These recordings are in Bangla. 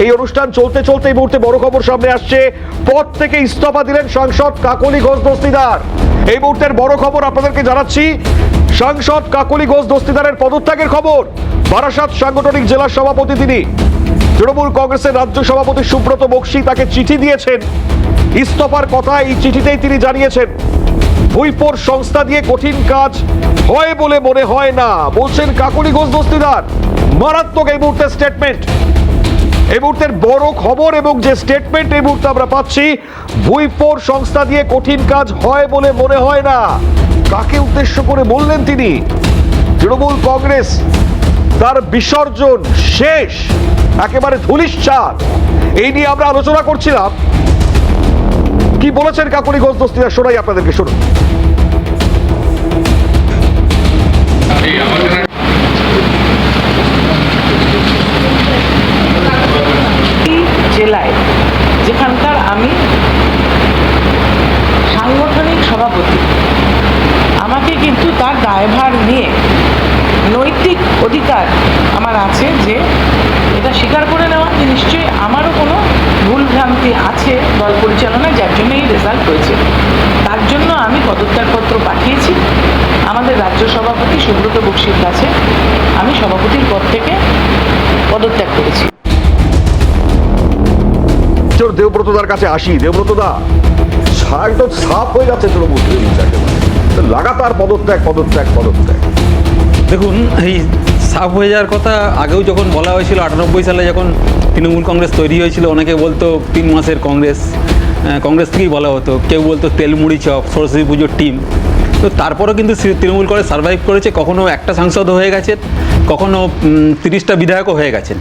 এই অনুষ্ঠান চলতে চলতে এই মুহূর্তে বড় খবর সামনে আসছে। পদ থেকে ইস্তফা দিলেন সাংসদ কাকলি ঘোষ দস্তিদার। এই মুহূর্তের বড় খবর আপনাদেরকে জানাচ্ছি, সাংসদ কাকলি ঘোষ দস্তিদারের পদত্যাগের খবর। বারাসাত সাংগঠনিক জেলা সভাপতি তিনি। তৃণমূল কংগ্রেসের রাজ্য সভাপতি সুব্রত বক্সী তাকে চিঠি দিয়েছেন ইস্তফার কথা। এই চিঠিতেই তিনি জানিয়েছেন ভুইপোর সংস্থা দিয়ে কঠিন কাজ হয় বলে মনে হয় না, বলছেন কাকলি ঘোষ দস্তিদার। মারাত্মক এই মুহূর্তে স্টেটমেন্ট, এই মুহূর্তের বড় খবর এবং যে স্টেটমেন্ট এই মুহূর্তে আমরা পাচ্ছি, ভুইপোর সংস্থা দিয়ে কঠিন কাজ হয় বলে মনে হয় না। কাকে উদ্দেশ্য করে বললেন তিনি? তৃণমূল কংগ্রেস তার বিসর্জন শেষ, একেবারে ধূলিসাৎ। এই নিয়ে আমরা আলোচনা করছিলাম। কি বলেছেন কাকলি ঘোষ দস্তিদার শোনাই আপনাদেরকে, শুনুন। জেলায় যেখানকার আমি সাংগঠনিক সভাপতি, আমাকে কিন্তু তার দায়ভার নিয়ে নৈতিক অধিকার আমার আছে যে এটা স্বীকার করে নেওয়া যে নিশ্চয়ই আমারও কোনো ভুলভ্রান্তি আছে দল পরিচালনায়, যার জন্য এই রেজাল্ট হয়েছে। তার জন্য আমি পদত্যাগপত্র পাঠিয়েছি আমাদের রাজ্য সভাপতি সুব্রত বক্সীর কাছে। আমি সভাপতির পদ থেকে পদত্যাগ করেছি। দেবব্রতদার কাছে আসি। দেবব্রতদা, একদম সাফ হয়ে যাচ্ছে তৃণমূল লাগাতার পদত্যাগ পদত্যাগ পদত্যাগ। দেখুন, এই সাফ হয়ে যাওয়ার কথা আগেও যখন বলা হয়েছিল, 98 সালে যখন তৃণমূল কংগ্রেস তৈরি হয়েছিল, অনেকে বলতো 3 মাসের কংগ্রেস, কংগ্রেস থেকেই বলা হতো। কেউ বলতো তেলমুড়ি চপ, সরস্বতী পুজোর টিম। তো তারপরেও কিন্তু তৃণমূল করে সার্ভাইভ করেছে। কখনো একটা সাংসদ হয়ে গেছেন, কখনো 30টা বিধায়কও হয়ে গেছেন।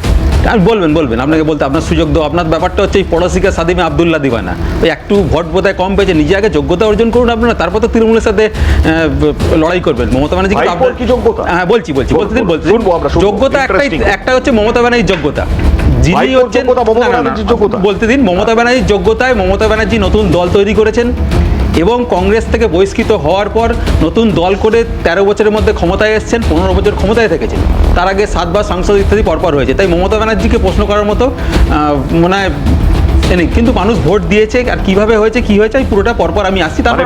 আর বলবেন আপনাকে বলতে আপনার সুযোগ দাও। আপনার ব্যাপারটা হচ্ছে এই পড়শিকা সাদিমে আবদুল্লাহ দিবানা, ওই একটু ভোট বোধহয় কম পেয়েছে, নিজে আগে যোগ্যতা অর্জন করুন আপনারা, তারপর তো তৃণমূলের সাথে লড়াই করবেন। মমতা ব্যানার্জি কি যোগ্যতা? হ্যাঁ বলছি যোগ্যতা একটা হচ্ছে মমতা ব্যানার্জির যোগ্যতা। যিনি হচ্ছেন বলতে দিন, মমতা ব্যানার্জির যোগ্যতায় মমতা ব্যানার্জি নতুন দল তৈরি করেছেন এবং কংগ্রেস থেকে বহিষ্কৃত হওয়ার পর নতুন দল করে 13 বছরের মধ্যে ক্ষমতায় এসেছেন, 15 বছর ক্ষমতায় থেকেছেন। তার আগে 7 বার সাংসদ ইত্যাদি পরপর হয়েছে। তাই মমতা ব্যানার্জিকে প্রশ্ন করার মতো মনে হয় নেই। কিন্তু মানুষ ভোট দিয়েছে, আর কিভাবে হয়েছে কি হয়েছে পুরোটা পরপর আমি আসছি। তারপর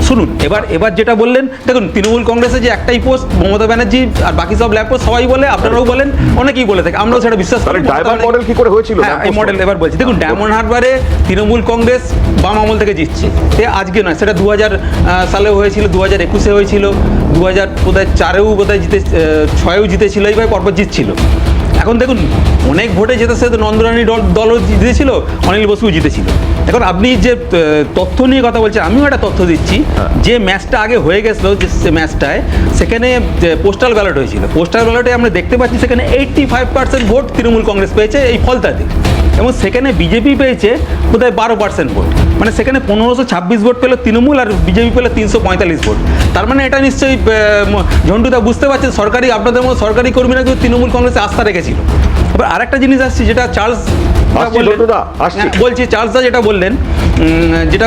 শুনুন। এবার যেটা বললেন, দেখুন তৃণমূল কংগ্রেসে যে একটাই পোস্ট মমতা ব্যানার্জি, আর বাকি সব ল্যাব পোস্ট সবাই বলে, আপনারাও বলেন, অনেকেই বলে থাকে, আমরাও সেটা বিশ্বাস করি। মডেল কি করে হয়েছিল? এই মডেল এবার বলছি। দেখুন, ডায়মন্ড হারবারে তৃণমূল কংগ্রেস বাম আমল থেকে জিতছে, আজকে নয়। সেটা 2000 সালেও হয়েছিল, 2021-এ হয়েছিল, 2004-এও বোধহয় 6-এও জিতেছিল, এইভাবে পরপর জিতছিল। এখন দেখুন, অনেক ভোটে জেতেছে, তো নন্দরানী দলও জিতেছিল, অনিল বসুও জিতেছিল। এখন আপনি যে তথ্য নিয়ে কথা বলছেন, আমিও একটা তথ্য দিচ্ছি। যে ম্যাচটা আগে হয়ে গেছিলো, যে ম্যাচটায় সেখানে পোস্টাল ব্যালট হয়েছিল। পোস্টাল ব্যালটে আমরা দেখতে পাচ্ছি সেখানে 85% ভোট তৃণমূল কংগ্রেস পেয়েছে এই ফলতাতে, এবং সেখানে বিজেপি পেয়েছে বোধহয় 12% ভোট। মানে সেখানে 1526 ভোট পেল তৃণমূল, আর বিজেপি পেল 345 ভোট। তার মানে এটা নিশ্চয়ই ঝন্টুদা বুঝতে পারছেন, সরকারি আপনাদের মতো সরকারি কর্মীরা কিন্তু তৃণমূল কংগ্রেসে আস্থা রেখেছিল। এবার আরেকটা জিনিস আসছে, যেটা চার্লস বলছি, চার্লসদা যেটা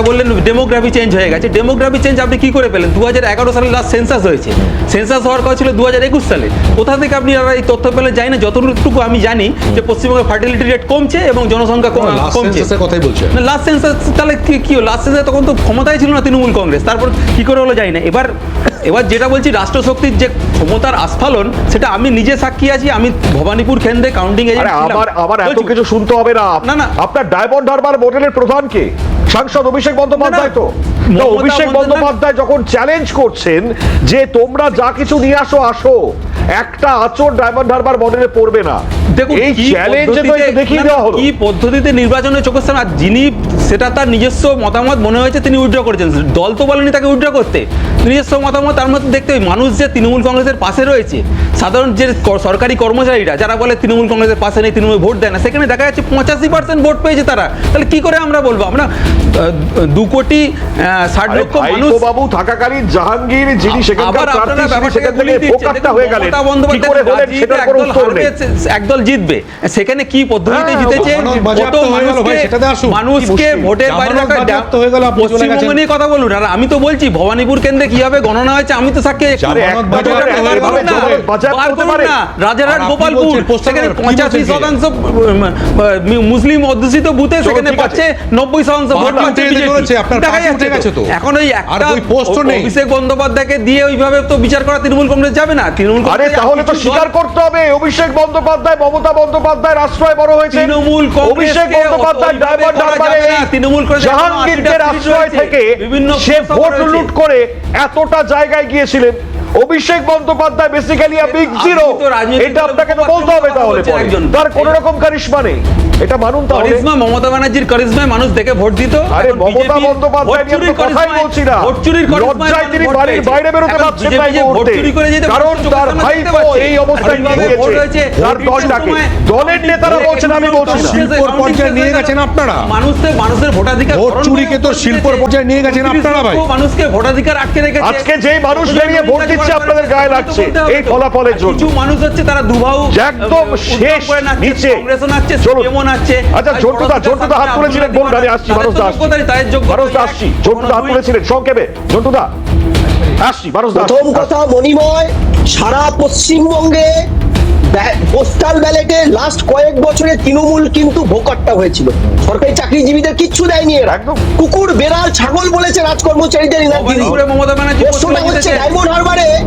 বললেন ডেমোগ্রাফি চেঞ্জ হয়ে গেছে। ডেমোগ্রাফি চেঞ্জ আপনি কি করে পেলেন? 2011 সালে লাস্ট সেন্সাস হয়েছে, সেন্সাস হওয়ার কথা ছিল 2021 সালে। কোথা থেকে আপনি এই তথ্য পেলেন জানি না। যতটুকু আমি জানি যে পশ্চিমবঙ্গের ফার্টিলিটি রেট কমছে এবং জনসংখ্যা কমছে। লাস্ট সেন্সাস তাহলে কি হলো? লাস্ট সেন্সাস তখন তো ক্ষমতায় ছিল না তৃণমূল কংগ্রেস, তারপর কি করে হলো জানি না। এবার যেটা বলছি, রাষ্ট্রশক্তির যে ক্ষমতার আস্ফালন, সেটা আমি নিজে সাক্ষী আছি। আমি ভবানীপুর কেন্দ্রে কাউন্টিং এজেন্ট ছিলাম। আবার এত কিছু শুনতে হবে না। আপনার ডায়মন্ড হারবার মডেলের প্রধান কে? সাংসদ অভিষেক বন্দ্যোপাধ্যায়। তো অভিষেক বন্দ্যোপাধ্যায় যখন চ্যালেঞ্জ করছেন যে তোমরা যা কিছু নিয়ে আসো, একটা আচর ডায়মন্ড হারবার মডেলে পড়বে না, এই চ্যালেঞ্জে তো দেখিয়ে দেওয়া হলো কি পদ্ধতিতে নির্বাচনে চোখের সামনে। আর যিনি সেটা তার নিজস্ব মতামত মনে হয়েছে তিনি উইথড্র করেছেন, দল তো বলেনি তাকে উইথড্র করতে, নিজস্ব মতামত। তার মধ্যে দেখতে মানুষ যে তৃণমূল কংগ্রেসের পাশে রয়েছে, সাধারণ যে সরকারি কর্মচারীরা যারা বলে তৃণমূল কংগ্রেসের পাশে নেই, তৃণমূল ভোট দেয় না, সেখানে দেখা যাচ্ছে 85% ভোট পেয়েছে তারা। তাহলে কি করে আমরা বলবো? আমরা 2,60,00,000 মানুষ বাবু থাকাকালীন জাহাঙ্গীর যিনি একদল দল জিতবে, সেখানে কি পদ্ধতিতে হ্যাঁ, জিতেছে, জামানত বাজেয়াপ্ত কত হয়ে গেল ভাই, সেটাতে আসুন। মানুষকে ভোটের বাইরে জামানত রাখা, বাজেয়াপ্ত হয়ে গেল, আপনি চলে পশ্চিমবঙ্গ গেছেন। নিয়ে কথা বলুন। আর আমি তো বলছি ভবানীপুর কেন্দ্রে কিভাবে গণনা হয়েছে, আমি তো সাক্ষী। জামানত বাজেয়াপ্ত হয়ে গেল, বার করুন না, রাজারহাট আর আপনি গোপালপুর, বলছেন পোস্টার সেখানে কি বলছেন 85% মুসলিম অধ্যুষিত বুথে সেখানে ঠিক আছে। পাচ্ছে 90% ভোট পার্টি পাচ্ছে উঠে বিজেপি। চলেছে, আপনার দেখা পার্টি উঠে যাচ্ছে গেছে তো। এখন ওই আর একটা ওই পোস্টও নেই। অভিষেক বন্দ্যোপাধ্যায়কে দিয়ে ওইভাবে তো বিচার করা তৃণমূল কংগ্রেস যাবে না। তৃণমূল আরে কংগ্রেস তাহলে তো কিছু স্বীকার দল- করতে হবে অভিষেক বন্দ্যোপাধ্যায় মমতা বন্দ্যোপাধ্যায়ের আশ্রয় বড় হয়েছে। তৃণমূল অভিষেক কংগ্রেসকে বন্দ্যোপাধ্যায় ওইভাবে ডায়মন্ড করা হারবারে যাবে না। তৃণমূল কংগ্রেস এখনো জাহাঙ্গীরদের 80টা সিট আশ্রয় রয়েছে। থেকে বিভিন্ন সে পুরসভা ভোট রয়েছে। লুট করে এতটা জায়গায় গিয়েছিলেন। অভিষেক বন্দ্যোপাধ্যায় বেসিক্যালি বিগ আপনি জিরো, তো রাজনীতির এটা আপনাকে তো কথা বলতে হবে তাহলে বলছেন পরে। একজন। তার কোন রকম কারিশমা নেই, এটা মানুন তাহলে। কারিশমা, মমতা ব্যানার্জির কারিশমায় মানুষ দেখে ভোট দিত। আরে এখন মমতা BJP বন্দ্যোপাধ্যায় নিয়ে তো কথাই বলছি না। ভোট চুরির লজ্জায় তিনি বাড়ির বাইরে বেরোতে পারছেন না এই ভোট মুহূর্তে। চুরি করে যেতে কারণ মানুষ চোখের তার সামনে দেখতে ভাইপো পাচ্ছে। এই অবস্থায় আর নিয়ে কিভাবে ভোট হয়েছে, গিয়েছে তার দলটাকে। দলের নেতারা বলছেন, আমি বলছি না। শিল্পর পর্যায়ে নিয়ে গেছেন আপনারা। মানুষের ভোটাধিকার ভোট হরণ চুরিকে তো করে শিল্পর পর্যায়ে নিয়ে গেছেন আপনারা ভাই। মানুষকে ভোটাধিকার আটকে রেখেছে। আজকে যেই মানুষ বেরিয়ে ভোট দিচ্ছে আপনাদের গায়ে লাগছে এই ফলাফলের জন্য। কিছু মানুষ হচ্ছে তারা দুবাহু একদম শেষ নিচে। কংগ্রেসও নাচছে, চলুন। সিপিএমও নাচছে। আচ্ছা, ঝন্টুদা হাত তুলেছিলেন, বলুন, আমি আসছি, মানুষদা আসছি। মানুষদা আসছি, ঝন্টুদা হাত তুলেছিলেন সংক্ষেপে। ঝন্টুদা আসছি, মানুষদা প্রথম কথা মণিময়, সারা পশ্চিমবঙ্গে পোস্টাল ব্যালেটে লাস্ট কয়েক বছরে তৃণমূল কিন্তু ভোকাট্টা হয়েছিল। সরকারি চাকরিজীবীদের কিচ্ছু দেয়নি এরা। একদম। কুকুর বেড়াল ছাগল বলেছে রাজকর্মচারীদের ইনারগিরি। ভবানীপুরে মমতা ব্যানার্জি প্রশ্নটা হচ্ছে ডায়মন্ড হারবারে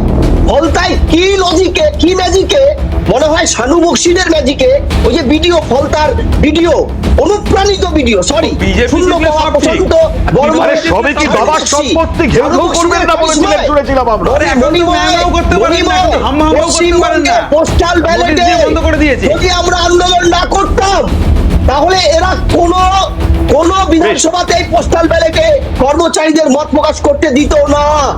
ফলতায় কি লজিকে, কি ম্যাজিকে, মনে হয় শানু বক্সিদের ম্যাজিকে, ওই যে ভিডিও ফলতার ভিডিও, অনুপ্রাণিত ভিডিও, সরি BJP শূন্য জিতলে পাওয়া সব ঠিক। পর্যন্ত বর্মা- আরে সবে কি বাবার সম্পত্তি ঘেউ ঘেউ করবেন না বলেছিলেন, শুনেছিলাম আমরা। আরে এখন তো ম্যামরাও করতে পারেন না, এখন তো হাম্মাও করতে পারেন না। পোস্টাল ব্যালেটে নোটিশ দিয়ে বন্ধ করে দিয়েছে। যদি আমরা আন্দোলন না করতাম তাহলে এরা কোন বিধানসভাতে পোস্টাল ব্যালেটে কর্মচারীদের মত প্রকাশ করতে দিত না।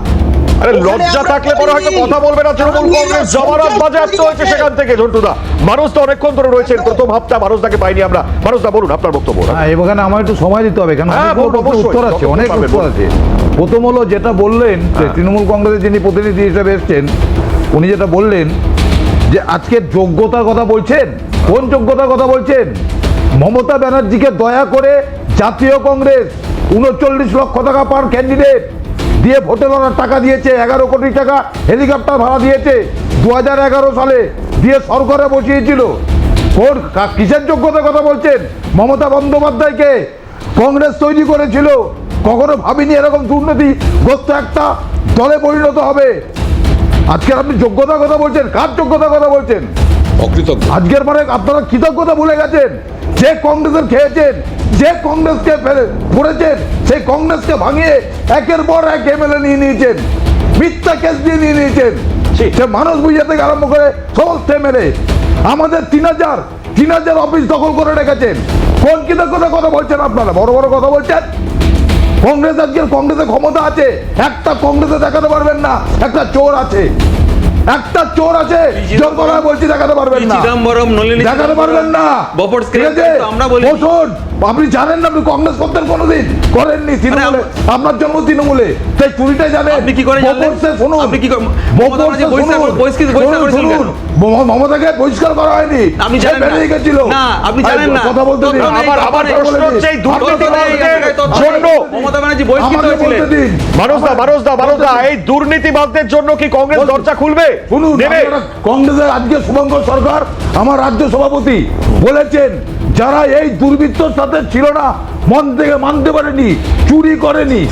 আরে ওখানে লজ্জা আমরা থাকলে পরে হয়তো করিনি। কথা বলবে না তৃণমূল কংগ্রেস। জমানত বাজেয়াপ্ত হয়েছে সেখান থেকে। ঝন্টুদা, মানুষ তো অনেকক্ষণ ধরে রয়েছেন, প্রথম হাফটা মানুষদাকে পাইনি আমরা। মানুষদা বলুন আপনার বক্তব্য। হ্যাঁ, এখানে আমার একটু সময় দিতে হবে, কারণ হ্যাঁ, অনেকগুলো বলুন, প্রশ্নের উত্তর অবশ্যই। আছে, অনেক পাবেন, উত্তর বলুন। আছে। প্রথম হলো যেটা বললেন যে তৃণমূল কংগ্রেসের যিনি প্রতিনিধি হিসেবে এসছেন, উনি যেটা বললেন যে আজকে যোগ্যতার কথা বলছেন। কোন যোগ্যতার কথা বলছেন? মমতা ব্যানার্জিকে দয়া করে জাতীয় কংগ্রেস 39 লক্ষ টাকা পার ক্যান্ডিডেট দিয়ে ভোটে লড়ার টাকা দিয়েছে, 11 কোটি টাকা হেলিকপ্টার ভাড়া দিয়েছে 2011 সালে, দিয়ে সরকারে বসিয়েছিল। কোন কিসের যোগ্যতার কথা বলছেন? মমতা বন্দ্যোপাধ্যায়কে কংগ্রেস তৈরি করেছিল, কখনো ভাবিনি এরকম দুর্নীতিগ্রস্ত একটা দলে পরিণত হবে। আজকের আপনি যোগ্যতার কথা বলছেন, কার যোগ্যতার কথা বলছেন? অকৃতজ্ঞ। আজকের মানে আপনারা কৃতজ্ঞতা ভুলে গেছেন। যে কংগ্রেসের খেয়েছেন, যে কংগ্রেসকে করেছেন, সেই কংগ্রেসকে ভাঙিয়ে একের পর এক এমএলএ নিয়ে নিয়েছেন, মিথ্যা কেস দিয়ে নিয়ে নিয়েছেন। সে মানুষ বুঝে থেকে আরম্ভ করে সমস্ত এমএলএ আমাদের 3000 অফিস দখল করে রেখেছেন। কোন কৃতজ্ঞতার কথা বলছেন আপনারা? বড় বড় কথা বলছেন। কংগ্রেস আজকের কংগ্রেসের ক্ষমতা আছে, একটা কংগ্রেসে দেখাতে পারবেন না একটা চোর আছে, একটা চোর আছে, জোর করে বলছি দেখাতে পারবেন না, চিদম্বরম, নলিনী দেখাতে পারবেন না। বফর্স ঠিক আছে? কেলেঙ্কারি তো আমরা বলি। বসুন, আপনি জানেন না, আপনি কংগ্রেস করতেন কোনোদিন? করেননি। তৃণমূলে আপনার জন্ম তৃণমূলে, তাই চুরিটা জানেন। আপনি কি করে জানলেন? বফর্সে শুনুন, আপনি কি করে- বফর্সে মমতা ব্যানার্জি শুনুন, বহিষ্কার করেছিলেন শুনুন, মমতাকে বহিষ্কার করা হয়নি। আপনি জানেন সে না। বেরিয়ে গেছিল। না, আপনি জানেন না। কথা বলতে দিন। তথ্য নেই, আমার প্রশ্ন হচ্ছে এই দুর্নীতিবাজদের জন্য মমতা ব্যানার্জি বহিষ্কৃত আমাকে হয়েছিলেন। বলতে দিন। মানুষদা এই দুর্নীতিবাজদের জন্য কি কংগ্রেস দরজা খুলবে? শুনুন, নেবে? আপনারা কংগ্রেসের আজকে শুভঙ্কর সরকার, আমার রাজ্য সভাপতি, বলেছেন যারা এই দুর্বৃত্তর সাথে ছিল না, মন থেকে মানতে পারেনি, চুরি করেনি,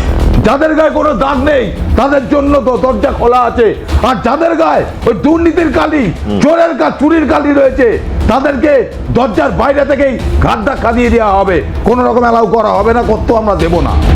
যাদের গায়ে কোনো দাগ নেই, তাদের জন্য তো দরজা খোলা আছে। আর যাদের গায়ে ওই দুর্নীতির কালি, চোরের চুরির কালি রয়েছে, তাদেরকে দরজার বাইরে থেকেই ঘাট ধাক্কা দিয়ে দেওয়া হবে। কোনো রকম অ্যালাউ করা হবে না, করতেও আমরা দেবো না।